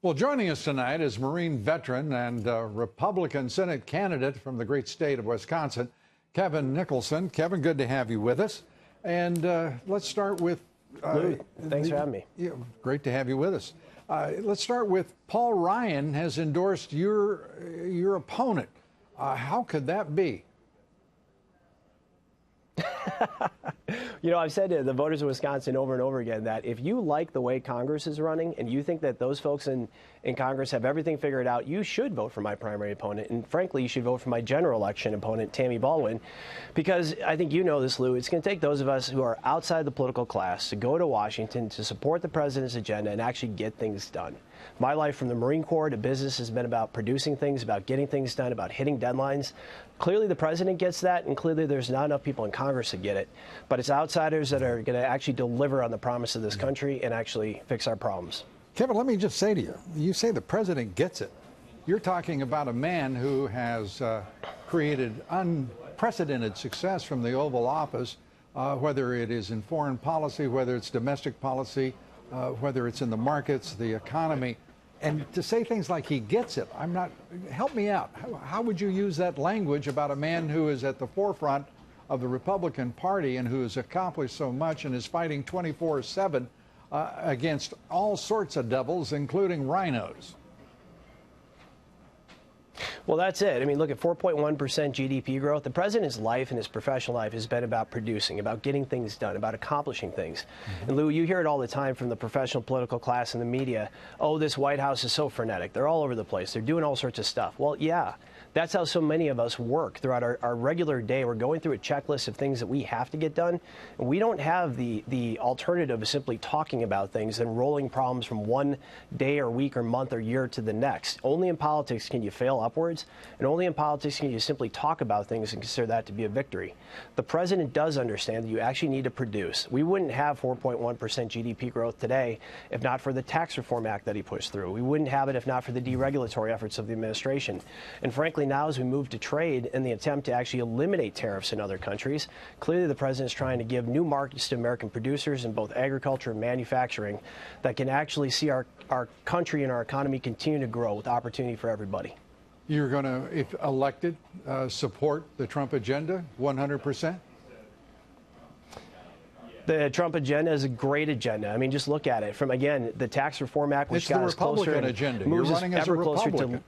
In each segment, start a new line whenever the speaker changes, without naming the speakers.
Well, joining us tonight is Marine veteran and Republican Senate candidate from the great state of Wisconsin, Kevin Nicholson. Kevin, good to have you with us. And let's start with...
Lou, thanks for having me.
Yeah, great to have you with us. Let's start with Paul Ryan has endorsed your opponent. How could that be?
You know, I've said to the voters of Wisconsin over and over again that if you like the way Congress is running and you think that those folks in Congress have everything figured out, you should vote for my primary opponent. And frankly, you should vote for my general election opponent, Tammy Baldwin, because I think you know this, Lou. It's going to take those of us who are outside the political class to go to Washington to support the president's agenda and actually get things done. My life from the Marine Corps to business has been about producing things, about getting things done, about hitting deadlines. Clearly, the president gets that, and clearly there's not enough people in Congress to get it. But it's outsiders that are going to actually deliver on the promise of this country and actually fix our problems.
Kevin, let me just say to you, you say the president gets it. You're talking about a man who has created unprecedented success from the Oval Office, whether it is in foreign policy, whether it's domestic policy, whether it's in the markets, the economy. And to say things like he gets it, help me out. How would you use that language about a man who is at the forefront of the Republican Party and who has accomplished so much and is fighting 24/7 against all sorts of devils, including rhinos?
Well, that's it. I mean, look at 4.1% GDP growth. The president's life and his professional life has been about producing, about getting things done, about accomplishing things. And Lou, you hear it all the time from the professional political class and the media. Oh, this White House is so frenetic. They're all over the place. They're doing all sorts of stuff. Well, yeah. That's how so many of us work throughout our regular day. We're going through a checklist of things that we have to get done. And we don't have the alternative of simply talking about things and rolling problems from one day or week or month or year to the next. Only in politics can you fail upwards, and only in politics can you simply talk about things and consider that to be a victory. The president does understand that you actually need to produce. We wouldn't have 4.1% GDP growth today if not for the Tax Reform Act that he pushed through. We wouldn't have it if not for the deregulatory efforts of the administration. And frankly, now as we move to trade in the attempt to actually eliminate tariffs in other countries, clearly the president is trying to give new markets to American producers in both agriculture and manufacturing that can actually see our country and our economy continue to grow with opportunity for everybody.
You're going to, if elected, support the Trump agenda 100%?
The Trump agenda is a great agenda. I mean, just look at it. From, again, the Tax Reform Act, which got us closer and
agenda.
moves
You're
us
running as a
ever closer
Republican.
to...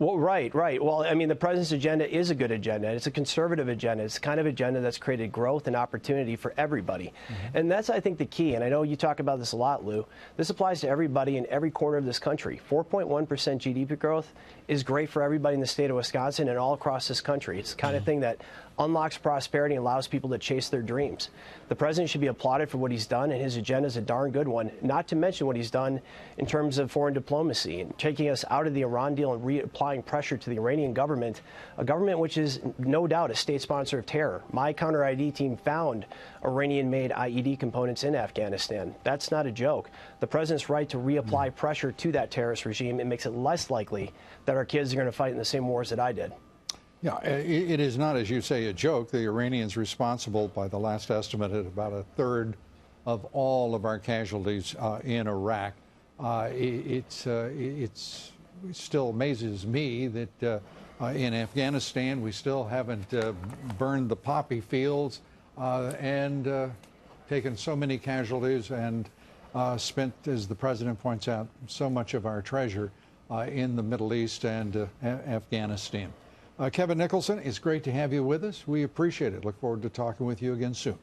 Well, right. Well, I mean, the president's agenda is a good agenda. It's a conservative agenda. It's the kind of agenda that's created growth and opportunity for everybody. And that's, I think, the key. And I know you talk about this a lot, Lou. This applies to everybody in every corner of this country. 4.1% GDP growth is great for everybody in the state of Wisconsin and all across this country. It's the kind of thing that unlocks prosperity and allows people to chase their dreams. The president should be applauded for what he's done, and his agenda is a darn good one, not to mention what he's done in terms of foreign diplomacy and taking us out of the Iran deal and reapplying pressure to the Iranian government, a government which is no doubt a state sponsor of terror. My counter-ID team found Iranian-made IED components in Afghanistan. That's not a joke. The president's right to reapply pressure to that terrorist regime, it makes it less likely that our kids are going to fight in the same wars that I did.
Yeah, it is not, as you say, a joke. The Iranians responsible, by the last estimate, at about a third of all of our casualties in Iraq. It still amazes me that in Afghanistan we still haven't burned the poppy fields and taken so many casualties and spent, as the president points out, so much of our treasure in the Middle East and Afghanistan. Kevin Nicholson, it's great to have you with us. We appreciate it. Look forward to talking with you again soon.